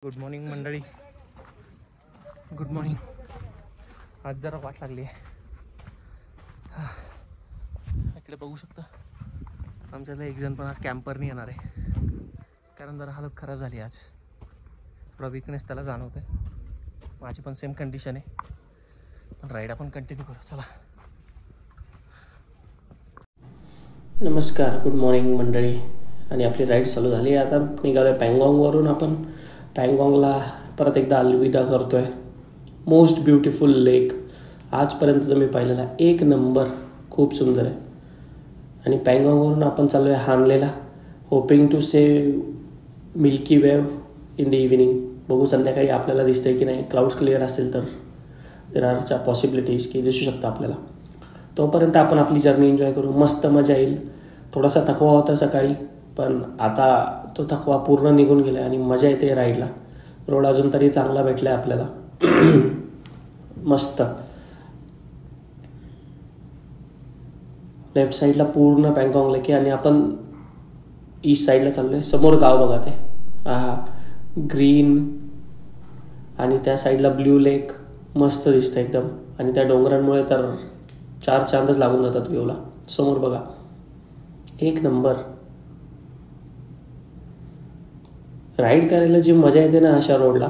Good morning मंडळी, good morning. आज जरा वाट लागली आहे. इकडे बघू शकता आमच्याला एक जण पण आज कॅम्परनी येणार आहे, कारण जरा हालत खराब झाली. आज थोडा विकनेस त्याला जाणवत आहे. माझी पण सेम कंडिशन आहे, पण राईड आपण कंटिन्यू करू. चला. नमस्कार, गुड मॉर्निंग मंडळी. आणि आपली राईड चालू झाली. आता निघालो आहे पँगॉंगवरून. आपण पँगॉंगला परत एकदा अलविदा करतो आहे. मोस्ट ब्युटिफुल लेक आजपर्यंतचा मी पाहिलेला एक नंबर, खूप सुंदर आहे. आणि पँगॉंगवरून आपण चाललो आहे हानलेला, hoping to see Milky Way in the evening. बघू संध्याकाळी आपल्याला दिसतंय की नाही. क्लाउड्स क्लिअर असेल तर देर आरच्या पॉसिबिलिटीज की दिसू शकतं आपल्याला. तोपर्यंत आपण आपली जर्नी एन्जॉय करू. मस्त मजा येईल. थोडासा थकवा होता सकाळी, पण आता तो थकवा पूर्ण निघून गेला आणि मजा येते राईडला. रोड अजून तरी चांगला भेटला आहे आपल्याला. मस्त. लेफ्ट साईडला पूर्ण पँगॉंग लेक आहे आणि आपण ईस्ट साईडला चाललो आहे. समोर गाव बघा ते, ग्रीन आणि त्या साईडला ब्ल्यू लेक मस्त दिसतं एकदम. आणि त्या डोंगरांमुळे तर चार चांदच लागून जातात व्ह्यूला. समोर बघा, एक नंबर. राईड करायला जी मजा येते ना अशा रोडला,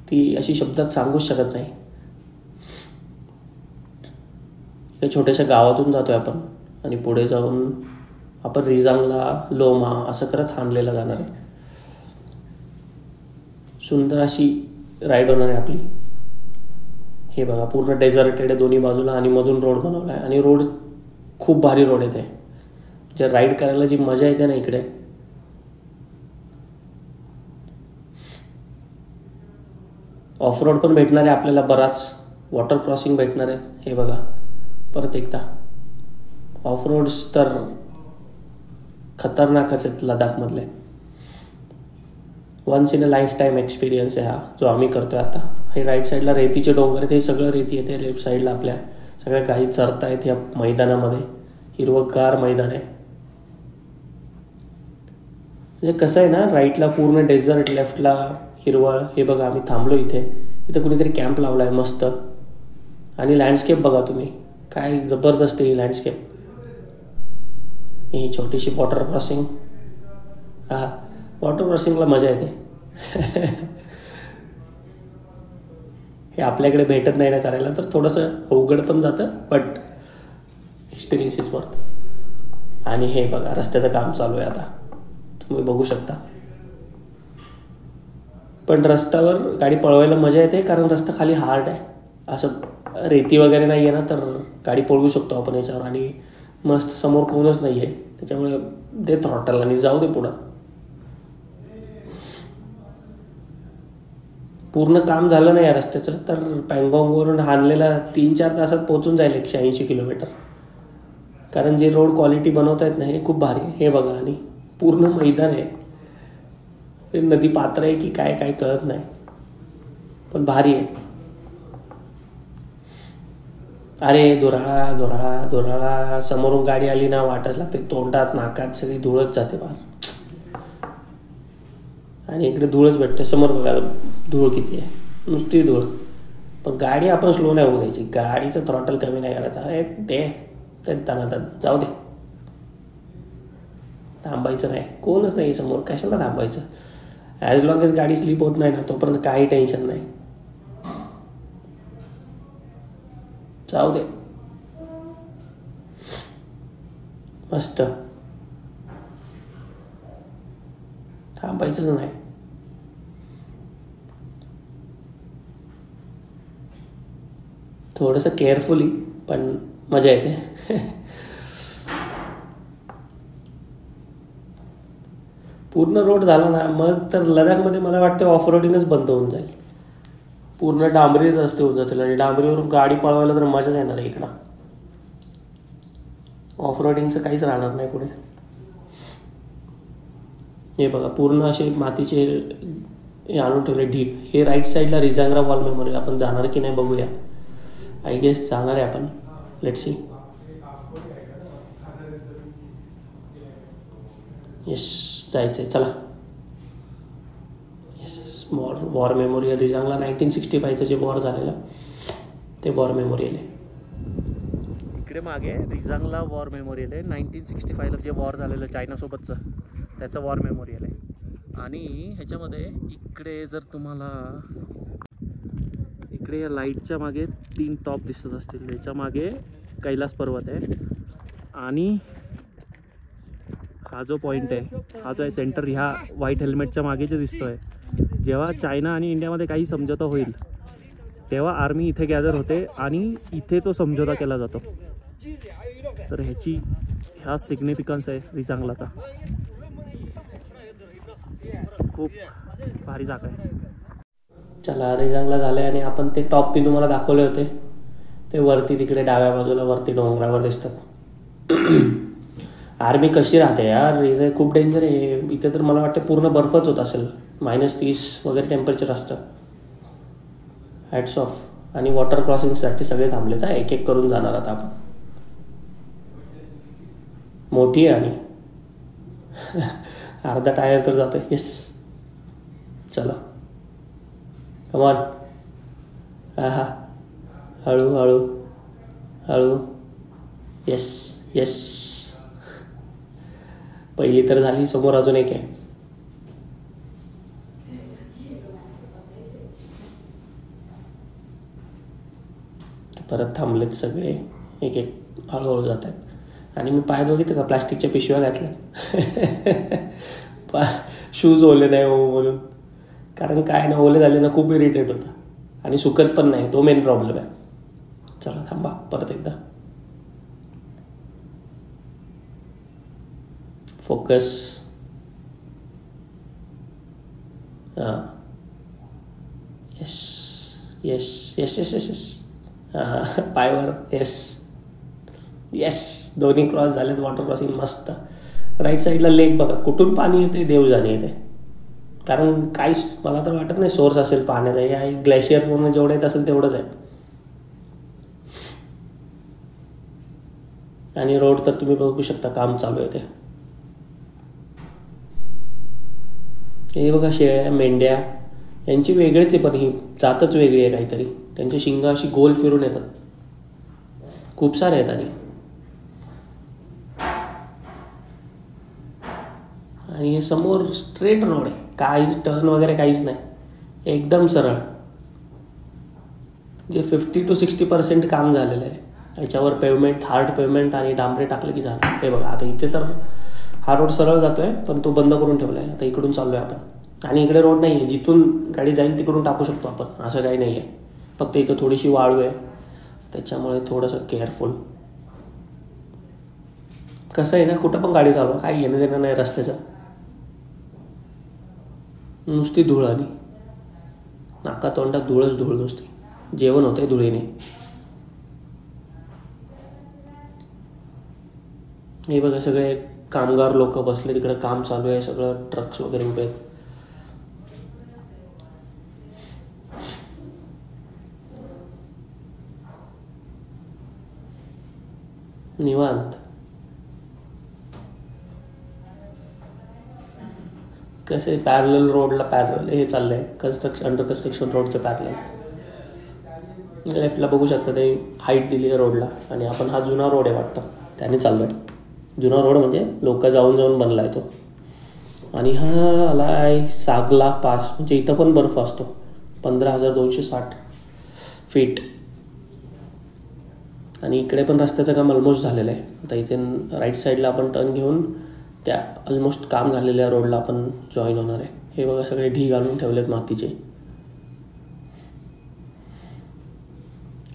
ती अशी शब्दात सांगूच शकत नाही. या छोट्याशा गावातून जातोय आपण आणि पुढे जाऊन आपण रिजांगला, लोमा असं करत हानलेला जाणार आहे. सुंदर अशी राईड होणार आहे आपली. हे बघा, पूर्ण डेझर्टेड आहे दोन्ही बाजूला आणि मधून रोड बनवला आहे. आणि रोड खूप भारी रोड येते. जे राईड करायला जी मजा येते ना इकडे, ऑफ रोड पण भेटणार आहे आपल्याला. बराच वॉटर क्रॉसिंग भेटणार आहे. हे बघा परत एकदा, ऑफ रोड्स तर खतरनाकच आहेत लडाखमधले. Once in a lifetime experience आहे हा जो आम्ही करतोय आता. हे राईट साईडला रेतीचे डोंगर आहेत. हे सगळं रेती येते. लेफ्ट साईडला आपल्या सगळ्या गायी चरत आहेत या मैदानामध्ये. हिरवगार मैदान आहे. म्हणजे कसं आहे ना, राईटला पूर्ण डेझर्ट, लेफ्टला हिरवळ. हे बघा आम्ही थांबलो इथे कुणीतरी कॅम्प लावला आहे मस्त. आणि लँडस्केप बघा तुम्ही, काय जबरदस्त ही लँडस्केप. ही छोटीशी वॉटर क्रॉसिंग. वॉटर क्रॉसिंगला मजा येते. हे आपल्याकडे भेटत नाही ना करायला, तर थोडंसं अवघड पण जातं, बट एक्सपिरियन्स इज वर्थ. आणि हे बघा रस्त्याचं काम चालू आहे आता, तुम्ही बघू शकता. पण रस्त्यावर गाडी पळवायला मजा येते, कारण रस्ता खाली हार्ड आहे. असं रेती वगैरे नाही आहे ना, तर गाडी पळवू शकतो आपण याच्यावर. आणि मस्त समोर कोणच नाही आहे, त्याच्यामुळे दे थ्रॉटल आणि जाऊ दे पुढं. पूर्ण काम झालं नाही या रस्त्याचं तर पँगॉंगवरून हानलेला 3-4 तासात पोहोचून जाईल 180 किलोमीटर. कारण जे रोड क्वालिटी बनवता येत नाही हे खूप भारी आहे. हे बघा, आणि पूर्ण मैदान आहे. नदी पात्र आहे की काय काय कळत नाही, पण भारी आहे. अरे धुराळा धुराळा धुराळा. समोरून गाडी आली ना वाटच लागते. तोंडात नाकात सगळी धूळच जाते बाहेर. आणि इकडे धूळच भेटते. समोर बघा धूळ किती आहे, नुसती धूळ. पण गाडी आपण स्लो नाही होऊ द्यायची. गाडीचं थ्रॉटल कमी नाही करायचं. अरे ते जाऊ दे, थांबायचं नाही. कोणच नाही समोर, कशाला थांबायचं. ॲज लॉंग एज गाडी स्लिप होत नाही ना, तोपर्यंत काही टेन्शन नाही. जाऊ दे, मस्त. थांबायचंच नाही. थोडंसं केअरफुली, पण मजा येते. पूर्ण रोड झाला ना मग तर लडाखमध्ये मला वाटतं ऑफ रोडिंगच बंद होऊन जाईल. पूर्ण डांबरीच रस्ते होऊन जातील आणि डांबरीवरून गाडी पळवायला तर मजाच येणार आहे इकडं. ऑफ रोडिंगचं काहीच राहणार नाही पुढे. हे बघा पूर्ण असे मातीचे हे आणून ठेवले ढीग. हे राईट साईडला रिजांग्रा वॉर मेमोरियल. आपण जाणार की नाही बघूया. आय गेस जाणार आहे आपण. Let's see. येस, जायचंय. चला. येस. वॉर मेमोरियल रिजांगला 1965चं जे वॉर झालेलं ते वॉर मेमोरियल आहे. इकडे मागे रिजांगला वॉर मेमोरियल आहे. 1965ला जे वॉर झालेलं चायनासोबतचं त्याचं वॉर मेमोरियल आहे. आणि ह्याच्यामध्ये इकडे जर तुम्हाला इकडे या लाईटच्या मागे 3 टॉप दिसत असतील. त्याच्या मागे कैलास पर्वत आहे. आणि हा जो पॉईंट आहे, हा जो आहे सेंटर, ह्या व्हाईट हेल्मेटच्या मागे जे दिसतोय, जेव्हा चायना आणि इंडियामध्ये काही समझोता होईल तेव्हा आर्मी इथे गॅदर होते आणि इथे तो समझोता केला जातो. तर ह्या सिग्निफिकन्स आहे रिजांगलाचा. खूप भारी जागा आहे. चला, रिजांगला झालं आणि आपण ते टॉप मी तुम्हाला दाखवले होते ते वरती तिकडे डाव्या बाजूला वरती डोंगरावर दिसतात. आर्मी कशी राहते यार, इथे खूप डेंजर आहे. इथे तर मला वाटतं पूर्ण बर्फच होत असेल, -30 वगैरे टेम्परेचर असतं. Hats off. आणि वॉटर क्रॉसिंगसाठी सगळे थांबलेत. एक एक करून जाणार आता आपण. मोठी आहे आणि अर्धा टायर तर जातोय. येस, चलो कमॉन. हा, हळू हळू हळू. येस येस, पहिली तर झाली. समोर अजून एक आहे. परत थांबलेत सगळे, एक एक हळूहळू जात आहेत. आणि मी पायात बघितलं का प्लास्टिकच्या पिशव्या घातल्या. शूज ओले नाही हो म्हणून. कारण काय ना, ओले झाले ना खूप इरिटेट होतं आणि सुकत पण नाही, तो मेन प्रॉब्लेम आहे. चला थांबा परत एकदा. फोकस. हां, yes yes yes yes yes yes. हां, पायवर. येस येस, दोन्ही क्रॉस झालेत. वॉटर क्रॉसिंग मस्त. राईट साईडला लेक बघा, कुठून पाणी येते देव जाणे येते. कारण काहीच मला तर वाटत नाही सोर्स असेल पाण्याचा. या ग्लेशियर्सवरून जेवढं येत असेल तेवढंच आहे. आणि रोड तर तुम्ही बघू शकता, काम चालू आहे ते. हे बघा, शेळ्या मेंढ्या यांची वेगळीच आहे, पण ही जातच वेगळी आहे काहीतरी. त्यांची शिंग अशी गोल फिरून येतात. खूप सारे आहेत. आणि हे समोर स्ट्रेट रोड आहे, काहीच टर्न वगैरे काहीच नाही, एकदम सरळ. जे 50 to 60% काम झालेलं आहे. याच्यावर पेवमेंट, हार्ड पेवमेंट आणि डांबरे टाकले की झालं. हे बघा, आता इथे तर हा रोड सरळ जातोय पण तो बंद करून ठेवलाय. आता इकडून चाललोय आपण. आणि इकडे रोड नाही आहे, जिथून गाडी जाईल तिकडून टाकू शकतो आपण, असं काही नाही आहे. फक्त इथं थोडीशी वाळू आहे, त्याच्यामुळे थोडंसं केअरफुल. कसं आहे ना, कुठं पण गाडी चालवा, काही घेणं देणं नाही रस्त्याचं. नुसती धूळ आणि नाका तोंडात धूळच धूळ नुसती. जेवण होतंय धुळीने. हे बघा, सगळे कामगार लोक बसले तिकडे, काम चालू आहे. सगळं ट्रक्स वगैरे उभे आहेत. निवांत. कसे पॅरलल रोडला पॅरलल हे चाललंय, अंडर कन्स्ट्रक्शन रोडचं पॅरलल. लेफ्टला बघू शकता ते हाईट दिली आहे रोडला. आणि आपण हा जुना रोड आहे वाटतं, त्याने चाललोय. जुना रोड म्हणजे लोक जाऊन जाऊन बनलाय तो. आणि हा आलाय सागला पास, म्हणजे इथं पण बर्फ असतो. 15,260 फीट. आणि इकडे पण रस्त्याचं काम ऑलमोस्ट झालेलं आहे. आता इथे राईट साईडला आपण टर्न घेऊन त्या ऑलमोस्ट काम झालेल्या रोडला आपण जॉईन होणार आहे. हे बघा, सगळे ढीग आणून ठेवलेत मातीचे.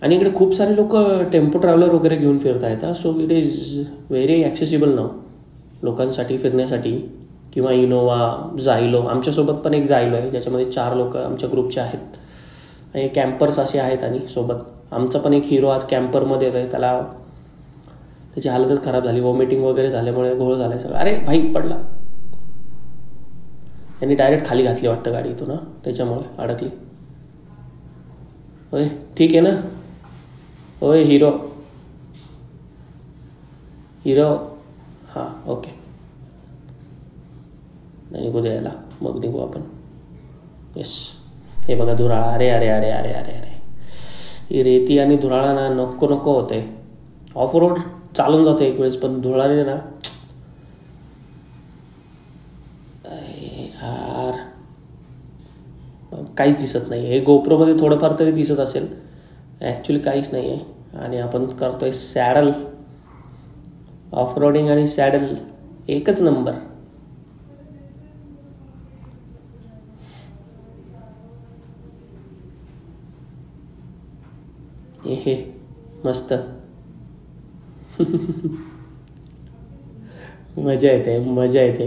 आणि इकडे खूप सारे लोक टेम्पो ट्रॅव्हलर वगैरे घेऊन फिरत आहेत. So it is very accessible now लोकांसाठी फिरण्यासाठी. किंवा इनोवा, झायलो. आमच्यासोबत पण एक झायलो आहे, ज्याच्यामध्ये 4 लोक आमच्या ग्रुपचे आहेत. आणि कॅम्पर्स असे आहेत. आणि सोबत आमचा पण एक हिरो आज कॅम्परमध्ये येतो आहे. त्याची हालतच खराब झाली, वॉमिटिंग वगैरे झाल्यामुळे घोळ झालाय सगळं. अरे भाई, पडला. यांनी डायरेक्ट खाली घातली वाटतं गाडी इथून, ना त्याच्यामुळे अडकली. होय, ठीक आहे ना. होय हिरो. हां, ओके. नाही निघू द्यायला, मग निघू आपण. येस. हे बघा धुराळा. अरे अरे अरे अरे अरे अरे ही रेती आणि धुराळा ना नको नको होते. ऑफ रोड चालून जातो एक वेळेस, पण धुराळे ना यार काहीच दिसत नाही. हे गोप्रोमध्ये थोडंफार तरी दिसत असेल, ॲक्च्युली काहीच नाही आहे. आणि आपण करतोय सॅडल ऑफ रोडिंग आणि सॅडल एकच नंबर. हे मस्त मजा येते मजा येते.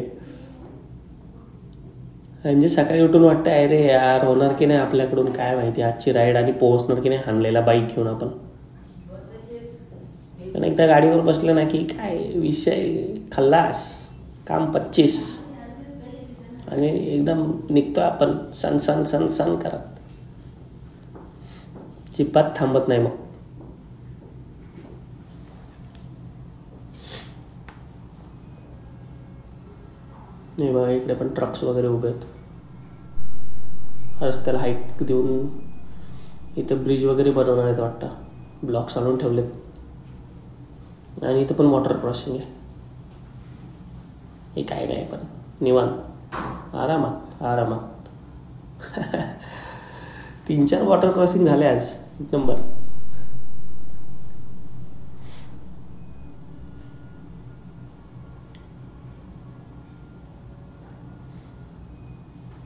म्हणजे सकाळी उठून वाटतं अरे यार होणार की नाही आपल्याकडून काय माहिती आजची राईड, आणि पोहोचणार की नाही हाणलेला बाईक घेऊन आपण. पण एकदा गाडीवर बसलं ना की काय विषय खल्लास, काम 25 आणि एकदम निघतो आपण सन सन सन सन करत. चिप्पात थांबत नाही मग. नाही बघा इकडे पण ट्रक्स वगैरे उभे आहेत. रस्त्याला हाईट देऊन इथं ब्रिज वगैरे बनवणार आहेत वाटतं, ब्लॉक्स आणून ठेवलेत. आणि इथं पण वॉटर क्रॉसिंग आहे. हे काय नाही पण निवांत आरामात आरामात 3-4 वॉटर क्रॉसिंग झाले आज. एक नंबर.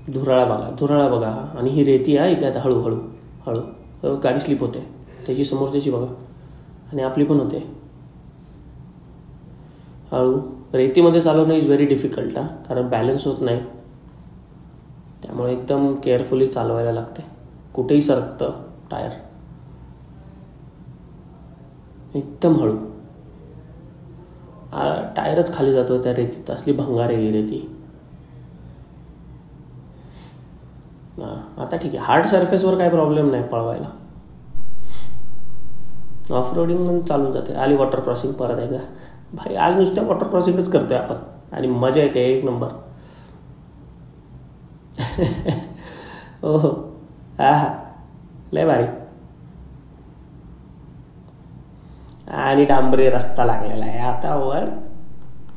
धुराळा बघा. आणि ही रेती आहे इथे आता हळूहळू हळू गाडी स्लिप होते त्याची, समोरच्याची बघा आणि आपली पण होते हळू. रेतीमध्ये चालवणं इज व्हेरी डिफिकल्ट कारण बॅलन्स होत नाही, त्यामुळे एकदम केअरफुली चालवायला लागते. कुठेही सरकतं टायर. एकदम हळू टायरच खाली जातो त्या रेतीत. असली भंगार आहे ही रेती. आता ठीक आहे, हार्ड सरफेसवर काही प्रॉब्लेम नाही पळवायला. ऑफ रोडिंग चालून जाते. आली वॉटर क्रॉसिंग परत एकदा. भाई आज नुसत्या वॉटर क्रॉसिंगच करतोय आपण आणि मजा येते एक नंबर. ओहो हा लय भारी. आणि डांबरी रस्ता लागलेला आहे आता. वर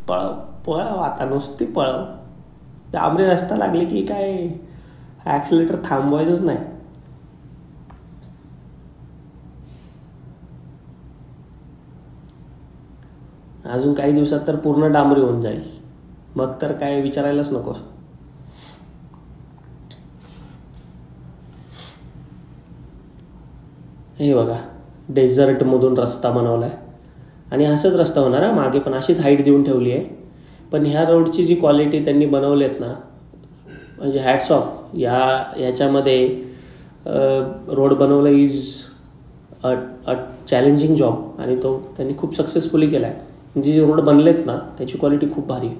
पळव आता, नुसती पळव. डांबरी रस्ता लागली की काय ॲक्सिलेटर थांबवायचंच नाही. अजून काही दिवसात तर पूर्ण डांबरी होऊन जाईल, मग तर काय विचारायलाच नको. हे बघा डेझर्टमधून रस्ता बनवलाय आणि असंच रस्ता होणार आहे. मागे पण अशीच हाईट देऊन ठेवली आहे. पण ह्या रोडची जी क्वालिटी त्यांनी बनवलेत ना, म्हणजे हॅट्स ऑफ. ह्याच्यामध्ये रोड बनवलं इज अ चॅलेंजिंग जॉब आणि तो त्यांनी खूप सक्सेसफुली केला आहे. म्हणजे जे रोड बनलेत ना त्याची क्वालिटी खूप भारी आहे.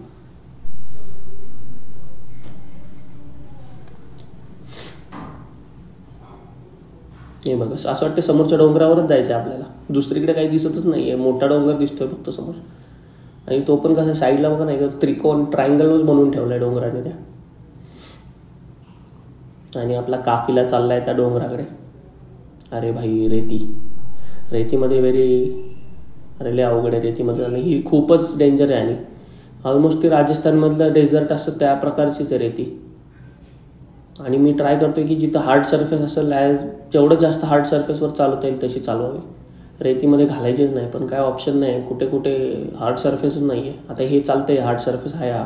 हे बघा असं वाटतं समोरच्या डोंगरावरच जायचं आहे आपल्याला, दुसरीकडे काही दिसतच नाही आहे. मोठा डोंगर दिसतोय फक्त समोर, आणि तो पण कसा साईडला बघा नाही त्रिकोण ट्रायंगलच बनवून ठेवलाय डोंगराने त्या. आणि आपला काफिला चाललाय त्या डोंगराकडे. अरे भाई रेतीमध्ये लय अवघड आहे रेतीमध्ये जाणं. ही खूपच डेंजर आहे. आणि ऑलमोस्ट ती राजस्थानमधलं डेझर्ट असतं त्या प्रकारचीच आहे रेती. आणि मी ट्राय करतोय की जिथं हार्ड सरफेस असेल, जेवढं जास्त हार्ड सरफेसवर चालवता येईल तशी चालवावी. रेतीमध्ये घालायचीच नाही, पण काय ऑप्शन नाही. कुठे कुठे हार्ड सरफेसच नाही आहे. आता हे चालतंय हार्ड सरफेस आहे हा,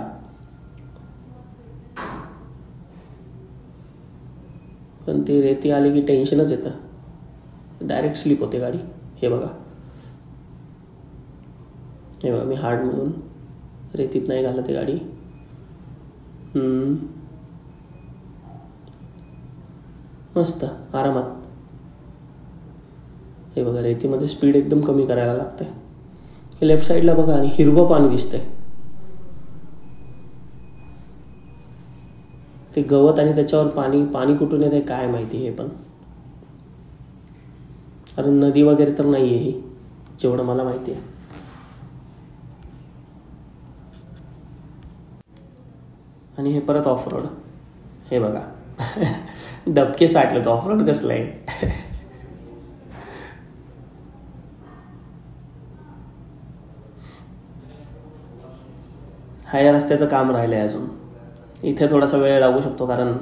पण ती रेती आली की टेन्शनच येतं. डायरेक्ट स्लिप होते गाडी. हे बघा मी हार्डमधून रेतीत नाही घालत आहे गाडी. मस्त आरामात. हे बघा रेतीमध्ये स्पीड एकदम कमी करायला लागते. हे लेफ्ट साईडला बघा आणि हिरवं पाणी दिसतंय. ते गवत आणि त्याच्यावर पाणी कुठून येते काय माहिती. हे पण अरे नदी वगैरे तर नाही आहे ही, जेवढं मला माहिती आहे. आणि हे परत ऑफ रोड. हे बघा डबके साठले तो ऑफरोड कसलं आहे. हा या रस्त्याचं काम राहिलं आहे अजून. इथे थोडासा वेळ लागू शकतो कारण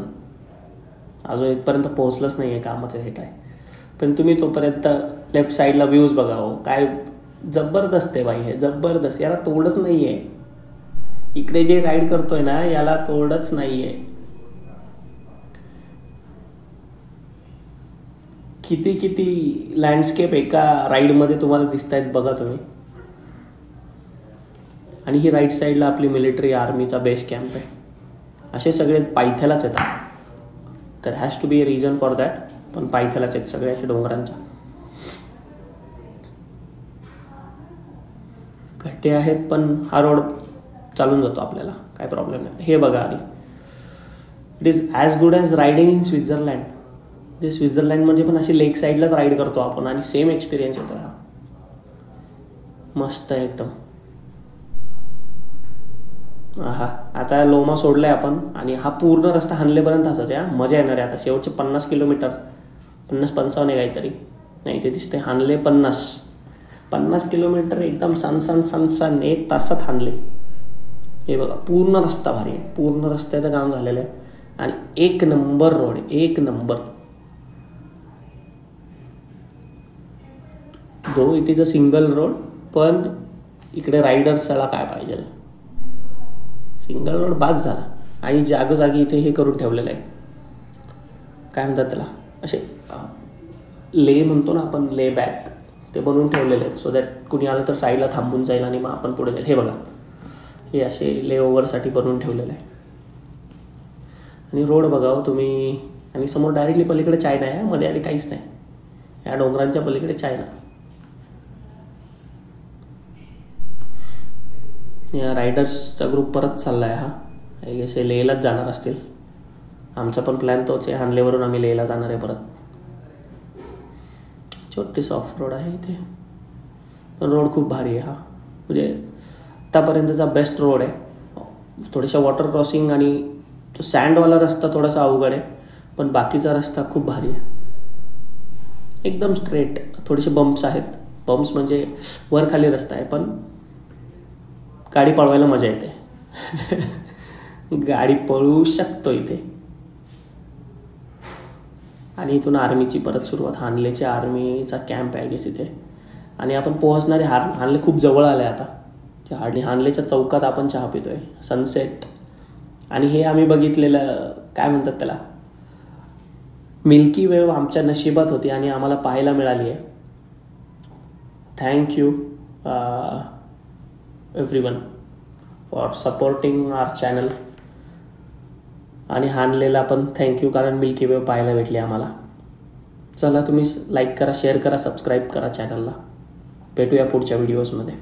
अजून इथपर्यंत पोहोचलंच नाही आहे कामाचं हे काय. पण तुम्ही तोपर्यंत लेफ्ट साईडला व्ह्यूज बघावं. काय जबरदस्त आहे बाई, हे जबरदस्त. याला तोडच नाही आहे. इकडे जे राईड करतोय ना याला तोडच नाही आहे. किती किती लँडस्केप एका राईडमध्ये तुम्हाला दिसत आहेत बघा तुम्ही. आणि ही राईट साईडला आपली मिलिटरी आर्मीचा बेस कॅम्प आहे. असे सगळे पायथ्यालाच येतात. तर has to be a reason for that. पण पायथ्यालाच आहेत सगळे असे डोंगरांच्या. खड्डे आहेत पण हा रोड चालून जातो आपल्याला, काय प्रॉब्लेम नाही. हे बघा आधी, it is as good as riding in Switzerland. जे स्वित्झर्लंडमध्ये पण अशी लेक साईडलाच राईड करतो आपण आणि सेम एक्सपिरियन्स येतो. हा मस्त आहे एकदम. हा आता लोमा सोडलाय आपण आणि हा पूर्ण रस्ता हानलेपर्यंत असाच आहे. मजा येणार आहे. आता शेवटचे 50 किलोमीटर, 50-55 आहे काहीतरी, नाही ते दिसते. हानले 50 किलोमीटर एकदम सन 1 तासात हानले. हे बघा पूर्ण रस्ता भारी आहे. पूर्ण रस्त्याचं काम झालेलं आहे आणि एक नंबर रोड, एक number. Though it is a single road, पण इकडे रायडर्सला काय पाहिजे, सिंगल रोड बास झाला. आणि जागोजागी इथे हे करून ठेवलेलं आहे, काय म्हणतात त्याला, असे ले म्हणतो ना आपण, ले बॅक, ते बनवून ठेवलेले आहेत. सो दॅट कुणी आलं तर साईडला थांबून जाईल आणि मग आपण पुढे जाईल. हे बघा, हे असे ले ओव्हरसाठी बनवून ठेवलेलं आहे. आणि रोड बघावं तुम्ही. आणि समोर डायरेक्टली पलीकडे चायना आहे, मध्ये आधी काहीच नाही. या डोंगरांच्या पलीकडे चायना. या रायडर्सचा ग्रुप परत चालला आहे. हा असे लेहलाच जाणार असतील. आमचा पण प्लॅन तोच आहे. हानलेवरून आम्ही लेहला जाणार आहे परत. छोटीस ऑफ रोड आहे इथे, पण रोड खूप भारी आहे. हा म्हणजे आत्तापर्यंतचा बेस्ट रोड आहे. थोड्याशा वॉटर क्रॉसिंग आणि तो सँडवाला रस्ता थोडासा अवघड आहे, पण बाकीचा रस्ता खूप भारी आहे. एकदम स्ट्रेट. थोडेसे बम्प्स आहेत. बम्प्स म्हणजे वर खाली रस्ता आहे, पण गाडी पळवायला मजा येते. गाडी पळवू शकतो इथे. आणि इथून आर्मीची परत सुरुवात. हानलेच्या आर्मीचा कॅम्प आहे गेस इथे. आणि आपण पोहोचणारे हानले खूप जवळ आले आता. आणि हानलेच्या चौकात आपण चहा पितोय, सनसेट. आणि हे आम्ही बघितलेलं, काय म्हणतात त्याला, मिल्की वे आमच्या नशिबात होती आणि आम्हाला पाहायला मिळाली आहे. Thank you everyone for supporting our channel. आणि हानलेला पण थँक्यू, कारण मिल्की वे पाहायला भेटली आम्हाला. चला तुम्ही लाईक करा, शेअर करा, सबस्क्राईब करा चॅनलला. भेटूया पुढच्या व्हिडिओजमध्ये.